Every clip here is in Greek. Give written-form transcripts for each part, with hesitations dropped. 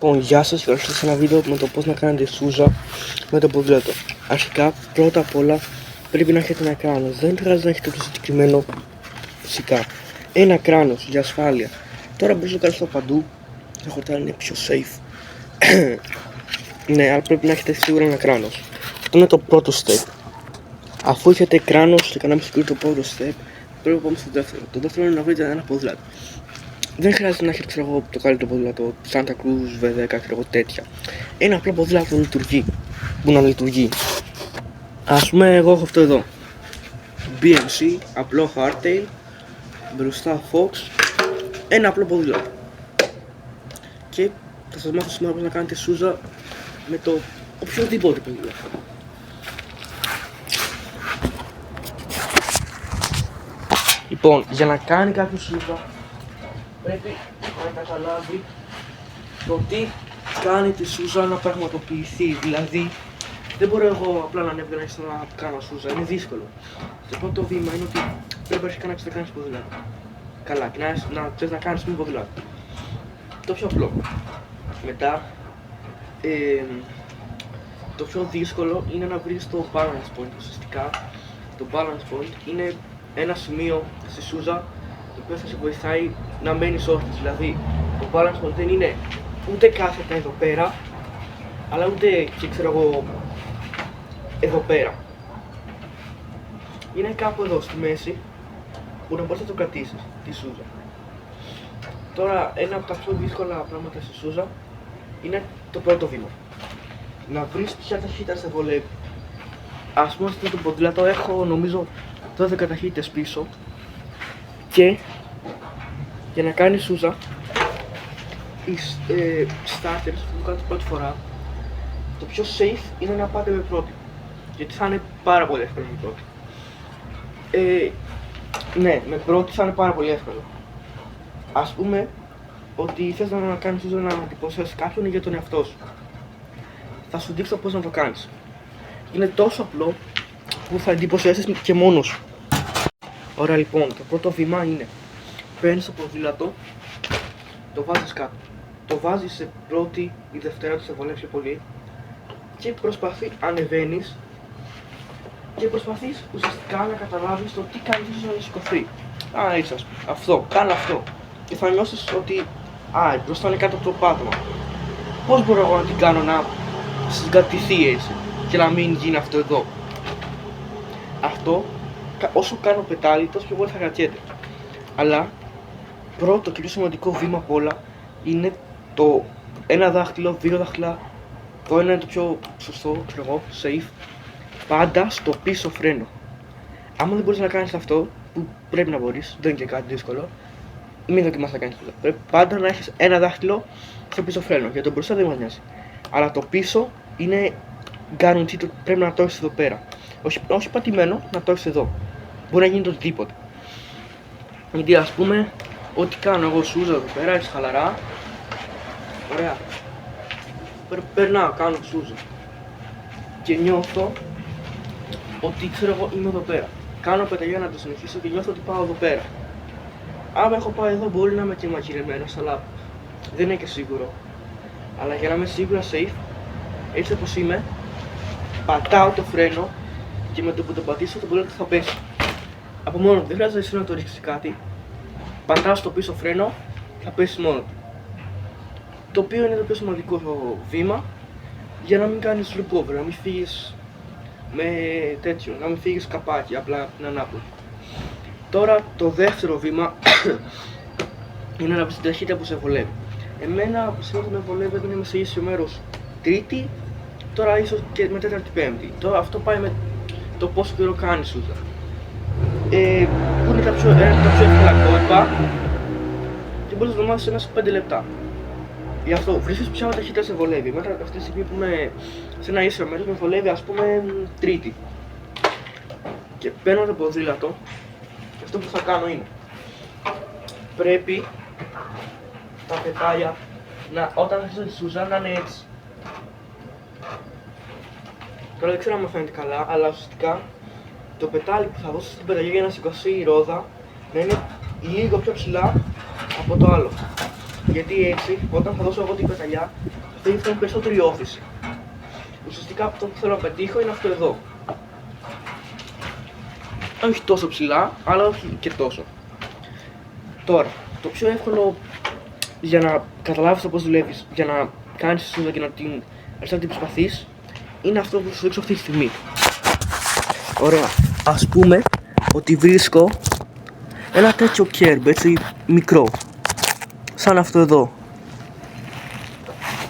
Λοιπόν, γεια σας, καλώς ήρθατε σε ένα βίντεο με το πώς να κάνετε σούζα με το ποδήλατο. Αρχικά, πρώτα απ' όλα, πρέπει να έχετε ένα κράνος. Δεν χρειάζεται να έχετε το συγκεκριμένο φυσικά. Ένα κράνος για ασφάλεια. Τώρα μπορείς να το κάνεις παντού, τα χορτάρια είναι πιο safe. Ναι, αλλά πρέπει να έχετε σίγουρα ένα κράνος. Αυτό είναι το πρώτο step. Αφού έχετε κράνος και κάναμε σίγουρα το πρώτο step, πρέπει να πάμε στο δεύτερο. Το δεύτερο είναι να βρείτε ένα ποδήλατο. Δεν χρειάζεται να έχετε, ξέρω εγώ, το καλύτερο ποδήλατο, Santa Cruz, V10, ξέρω εγώ, τέτοια. Ένα απλό ποδήλατο λειτουργεί, που να λειτουργεί. Ας πούμε, εγώ έχω αυτό εδώ. BMC, απλό hardtail, μπροστά Fox, ένα απλό ποδήλατο. Και θα σας μάθω σήμερα πώς να κάνετε σούζα με το οποιοδήποτε ποδήλατο. Λοιπόν, για να κάνει κάποιο σούζα, πρέπει να καταλάβει το τι κάνει τη σούζα να πραγματοποιηθεί. Δηλαδή, δεν μπορώ εγώ απλά να ανέβω να κάνω σούζα, είναι δύσκολο. Το πρώτο βήμα είναι ότι πρέπει αρχικά να ξέρεις να κάνεις ποδήλατο. Καλά, και να ξέρεις να κάνεις με ποδήλατο. Το πιο απλό. Μετά, το πιο δύσκολο είναι να βρεις το balance point. Ουσιαστικά, το balance point είναι ένα σημείο στη σούζα το οποίο θα σε βοηθάει να μένεις όρθιος. Δηλαδή, το balance point δεν είναι ούτε κάθετα εδώ πέρα, αλλά ούτε και ξέρω εγώ εδώ πέρα. Είναι κάπου εδώ στη μέση που να μπορείς να το κρατήσεις, τη σούζα. Τώρα, ένα από τα πιο δύσκολα πράγματα στη σούζα είναι το πρώτο βήμα. Να βρεις ποια ταχύτητα σε βολεύει. Ας πούμε, στο ποδήλατο έχω νομίζω 12 ταχύτητες πίσω και για να κάνεις σούζα οι starters που κάνετε πρώτη φορά, το πιο safe είναι να πάτε με πρώτη, γιατί θα είναι πάρα πολύ εύκολο με πρώτη. Ναι, με πρώτη θα είναι πάρα πολύ εύκολο. Ας πούμε ότι θες να κάνεις σούζα να εντυπωσιάσεις κάποιον για τον εαυτό σου. Θα σου δείξω πώς να το κάνεις. Είναι τόσο απλό που θα εντυπωσιάσεις και μόνος σου. Ωραία, λοιπόν, το πρώτο βήμα είναι παίρνεις το ποδήλατο, το βάζεις κάτω. Το βάζεις σε πρώτη ή δευτέρα του σε βολεύει πολύ και ανεβαίνεις και προσπαθείς ουσιαστικά να καταλάβεις το τι κάνεις όσο να σηκωθεί. Έτσι, αυτό, κάνω αυτό. Και θα νιώσεις ότι μπροστά είναι κάτω από το πάτωμα. Πώς μπορώ εγώ να την κάνω να συγκατηθεί έτσι και να μην γίνει αυτό εδώ. Αυτό, όσο κάνω πετάλι, τόσο πιο πολύ θα κρατιέται. Αλλά, πρώτο και πιο σημαντικό βήμα απ' όλα είναι το ένα δάχτυλο, δύο δάχτυλα. Το ένα είναι το πιο σωστό, ξέρω εγώ, safe. Πάντα στο πίσω φρένο. Άμα δεν μπορείς να κάνεις αυτό, που πρέπει να μπορείς, δεν είναι και κάτι δύσκολο, μην δοκιμάσεις να κάνεις αυτό. Πρέπει πάντα να έχεις ένα δάχτυλο στο πίσω φρένο. Για το μπροστά δεν μας νοιάζει. Αλλά το πίσω είναι guaranteed, πρέπει να το έχεις εδώ πέρα. Όχι πατημένο, να το έχεις εδώ. Μπορεί να γίνει το οτιδήποτε. Γιατί ας πούμε, ό,τι κάνω εγώ σούζα εδώ πέρα, έτσι χαλαρά. Ωραία. Περνάω, κάνω σούζα. Και νιώθω ότι ξέρω εγώ είμαι εδώ πέρα. Κάνω πεταγιά να το συνεχίσω και νιώθω ότι πάω εδώ πέρα. Άμα έχω πάει εδώ μπορεί να είμαι και μαγειρεμένος, αλλά δεν είναι και σίγουρο. Αλλά για να είμαι σίγουρα safe, έτσι όπως είμαι, πατάω το φρένο και με το που το πατήσω το ποδήλατο θα πέσει. Από μόνο του, δεν χρειάζεται εσύ να το ρίξεις κάτι. Πατάω στο πίσω φρένο, θα πέσει μόνο του. Το οποίο είναι το πιο σημαντικό βήμα για να μην κάνεις recover, να μην φύγεις με τέτοιο, να μην φύγεις καπάκι, απλά την ανάποδη. Τώρα το δεύτερο βήμα είναι να βρεις την ταχύτητα που σε βολεύει. Εμένα συνήθως με βολεύει όταν είμαι σε ίσιο μέρος Τρίτη, τώρα ίσως και με Τέταρτη Πέμπτη. Τώρα αυτό πάει με το πόσο καιρό κάνεις σούζα. Που είναι τα πιο εύκολα κόλπα και μπορείς να το μάθεις μέσα σε 5 λεπτά. Γι' αυτό βρίσκεις ποια ταχύτητα σε βολεύει. Μετά αυτή τη στιγμή που είμαι σε ένα ίσιο μέρος με βολεύει ας πούμε Τρίτη. Και παίρνω το ποδήλατο και αυτό που θα κάνω είναι πρέπει τα πετάλια όταν αρχίσω τη σούζα να είναι έτσι. Τώρα δεν ξέρω αν με φαίνεται καλά, αλλά ουσιαστικά το πετάλι που θα δώσω στην πεταλιά για να σηκωθεί η ρόδα να είναι λίγο πιο ψηλά από το άλλο. Γιατί έτσι, όταν θα δώσω εγώ την πεταλιά, θα είναι περισσότερη όθηση. Ουσιαστικά αυτό που θέλω να πετύχω είναι αυτό εδώ. Όχι τόσο ψηλά, αλλά όχι και τόσο. Τώρα, το πιο εύκολο για να καταλάβεις το πώς δουλεύεις, για να κάνεις τη σούδα και να την προσπαθείς, είναι αυτό που σου δείξω αυτή τη στιγμή. Ωραία, ας πούμε ότι βρίσκω ένα τέτοιο κέρμπ, έτσι μικρό, σαν αυτό εδώ.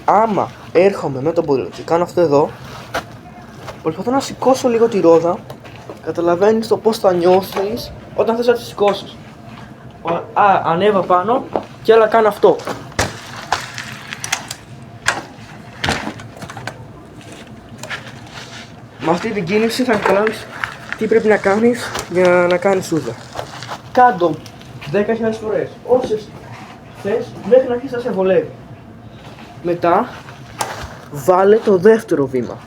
Άμα έρχομαι με τον ποδήλατο και κάνω αυτό εδώ, προσπαθώ να σηκώσω λίγο τη ρόδα. Καταλαβαίνεις το πώς θα νιώθεις όταν θες να τη σηκώσεις. Ανέβα πάνω και έλα κάνω αυτό. Με αυτή την κίνηση θα καταλάβεις τι πρέπει να κάνεις για να κάνεις σούδα. Κάντο 10.000 φορές, όσες θες, μέχρι να αρχίσεις να σε βολεύει. Μετά βάλε το δεύτερο βήμα.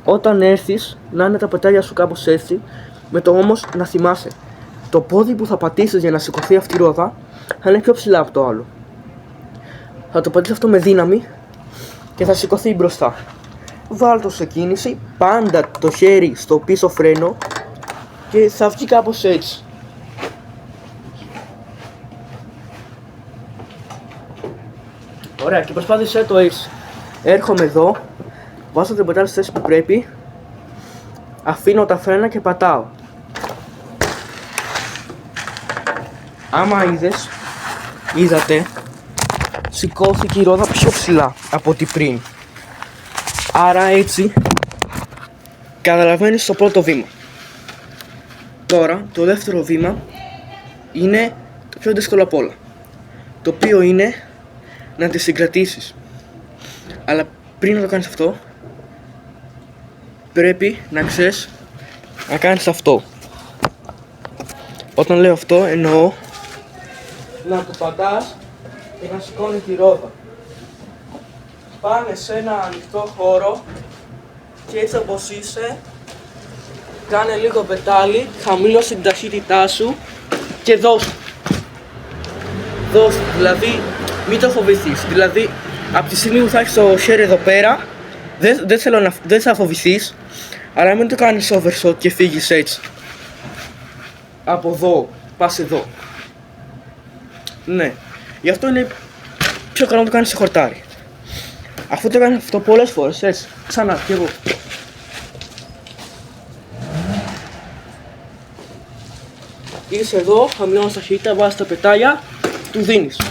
Όταν έρθεις να είναι τα πετάλια σου κάπως έτσι, με το όμως να θυμάσαι, το πόδι που θα πατήσεις για να σηκωθεί αυτή η ρόδα θα είναι πιο ψηλά από το άλλο. Θα το πατήσεις αυτό με δύναμη και θα σηκωθεί μπροστά. Βάλ' το σε κίνηση, πάντα το χέρι στο πίσω φρένο και θα βγει κάπως έτσι. Ωραία, και προσπάθησέ το έτσι. Έρχομαι εδώ, βάζω την πετάλια στη θέση που πρέπει, αφήνω τα φρένα και πατάω. Άμα είδατε, σηκώθηκε η ρόδα πιο ψηλά από ό,τι πριν. Άρα έτσι καταλαβαίνεις το πρώτο βήμα. Τώρα το δεύτερο βήμα είναι το πιο δύσκολο απ' όλα, το οποίο είναι να τη συγκρατήσεις. Αλλά πριν να το κάνεις αυτό, πρέπει να ξέρεις να κάνεις αυτό. Όταν λέω αυτό εννοώ να το πατάς και να σηκώνει τη ρόδα. Πάνε σε ένα ανοιχτό χώρο και έτσι όπως είσαι, κάνε λίγο πετάλι, χαμήλωσε την ταχύτητά σου και δώσ' δηλαδή μην το φοβηθείς. Δηλαδή από τη στιγμή που θα έχεις το χέρι εδώ πέρα, δεν θα φοβηθείς, αλλά μην το κάνεις overshot και φύγεις έτσι. Από εδώ, πας εδώ. Ναι, γι' αυτό είναι πιο καλό να το κάνεις σε χορτάρι. Αφού το κάνεις αυτό πολλές φορές, έτσι, ξανά κι εγώ. Είσαι εδώ, χαμηλώνεις ταχύτητα, βάζεις τα πετάλια, του δίνεις.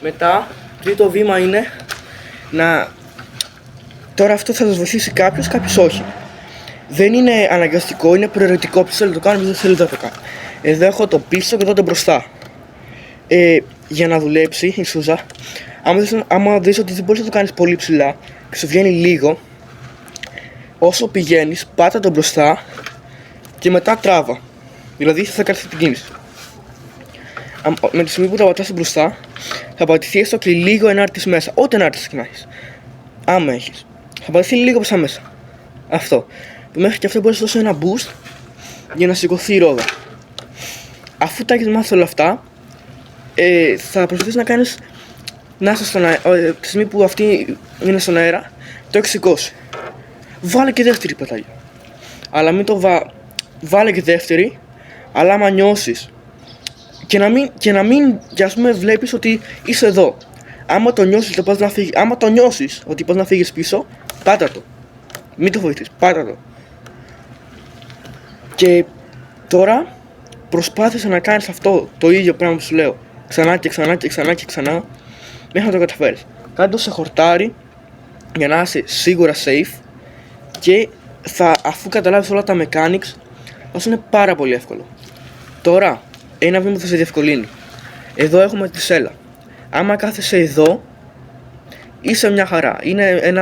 Μετά, τρίτο βήμα είναι να... Τώρα αυτό θα σας βοηθήσει κάποιος όχι. Δεν είναι αναγκαστικό, είναι προαιρετικό. Ποιος θέλει να το κάνει, ποιος δεν θέλει να το κάνει. Εδώ έχω το πίσω και εδώ το μπροστά. Για να δουλέψει η σούζα, άμα δεις ότι δεν μπορείς να το κάνεις πολύ ψηλά και σου βγαίνει λίγο, όσο πηγαίνεις, πάτα το μπροστά και μετά τράβα. Δηλαδή θα κάνεις την κίνηση. Με τη στιγμή που τα πατάς μπροστά, θα πατηθεί έστω και λίγο ενάρτης μέσα. Ό,τι ενάρτης και να έχεις. Άμα έχεις. Θα πατηθεί λίγο προς τα μέσα. Αυτό. Μέχρι και αυτό μπορείς να δώσει ένα boost για να σηκωθεί η ρόδα. Αφού τα έχεις μάθει όλα αυτά, θα προσπαθήσεις να κάνεις να είσαι στον αέρα. Τη στιγμή που αυτή είναι στον αέρα, το έχεις σηκώσει. Βάλε και δεύτερη πετάλια. Αλλά μην το βάλε και δεύτερη, αλλά άμα νιώσεις και να μην ας πούμε βλέπεις ότι είσαι εδώ. Άμα το νιώσεις ότι πας να φύγεις πίσω, πάτα το. Μην το φοβηθείς, πάτα το. Και τώρα προσπάθησε να κάνεις αυτό το ίδιο πράγμα που σου λέω ξανά και ξανά και ξανά και ξανά μέχρι να το καταφέρεις. Κάνε το σε χορτάρι για να είσαι σίγουρα safe και αφού καταλάβεις όλα τα mechanics θα σου είναι πάρα πολύ εύκολο. Τώρα ένα βήμα που θα σε διευκολύνει. Εδώ έχουμε τη σέλα. Άμα κάθεσαι εδώ είσαι μια χαρά. Είναι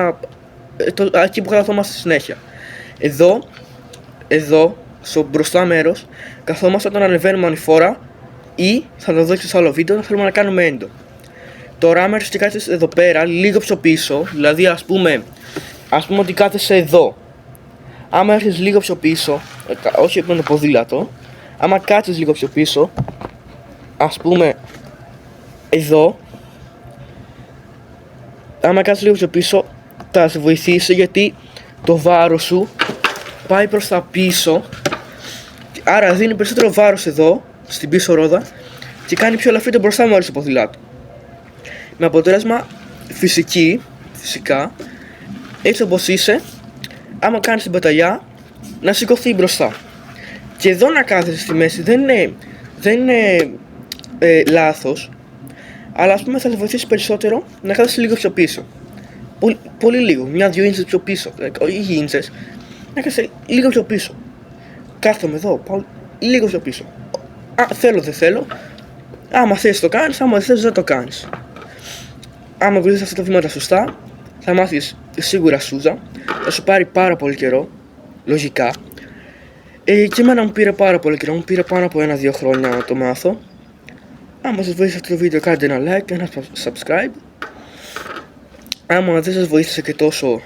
εκεί που καθόμαστε συνέχεια. Εδώ στο μπροστά μέρος καθόμαστε όταν ανεβαίνουμε ανηφόρα ή θα το δείξω σε άλλο βίντεο όταν θέλουμε να κάνουμε έντο. Τώρα άμα έρθεις και κάθεσαι εδώ πέρα λίγο πιο πίσω, δηλαδή ας πούμε ότι κάθεσαι εδώ. Άμα έρθεις λίγο πιο πίσω, όχι με το ποδήλατο, άμα κάτσεις λίγο πιο πίσω, ας πούμε εδώ, άμα κάτσεις λίγο πιο πίσω, θα σε βοηθήσει γιατί το βάρος σου πάει προς τα πίσω. Άρα δίνει περισσότερο βάρος εδώ, στην πίσω ρόδα, και κάνει πιο ελαφρύ το μπροστά μέρος του ποδηλάτου. Με αποτέλεσμα φυσικά, έτσι όπως είσαι, άμα κάνεις την πεταλιά, να σηκωθεί μπροστά. Και εδώ να κάθεσαι στη μέση δεν είναι λάθος, αλλά ας πούμε θα σε βοηθήσει περισσότερο να κάθεσαι λίγο πιο πίσω. Πολύ λίγο, 1-2 ίντσες πιο πίσω, όχι ίντσες, να κάθεσαι λίγο πιο πίσω. Κάθομαι εδώ, πάω λίγο πιο πίσω. Θέλω δεν θέλω, άμα θες το κάνεις, άμα δεν θες δεν το κάνεις. Άμα βρεις αυτά τα βήματα σωστά, θα μάθεις σίγουρα σούζα, θα σου πάρει πάρα πολύ καιρό, λογικά. Και εμένα μου πήρε πάρα πολύ καιρό, μου πήρε πάνω από 1-2 χρόνια να το μάθω. Άμα σας βοήθησε αυτό το βίντεο, κάντε ένα like και ένα subscribe. Άμα δεν σας βοήθησε και τόσο,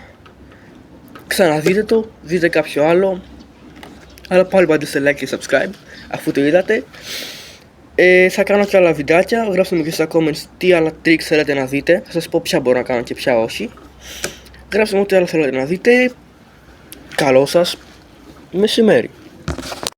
ξαναδείτε το, δείτε κάποιο άλλο. Αλλά πάλι πατήστε like και subscribe αφού το είδατε. Θα κάνω και άλλα βιντεάκια, γράψτε μου και στα comments τι άλλα tricks θέλετε να δείτε. Θα σας πω ποια μπορώ να κάνω και ποια όχι. Γράψτε μου ό,τι άλλο θέλετε να δείτε. Καλό σας μεσημέρι.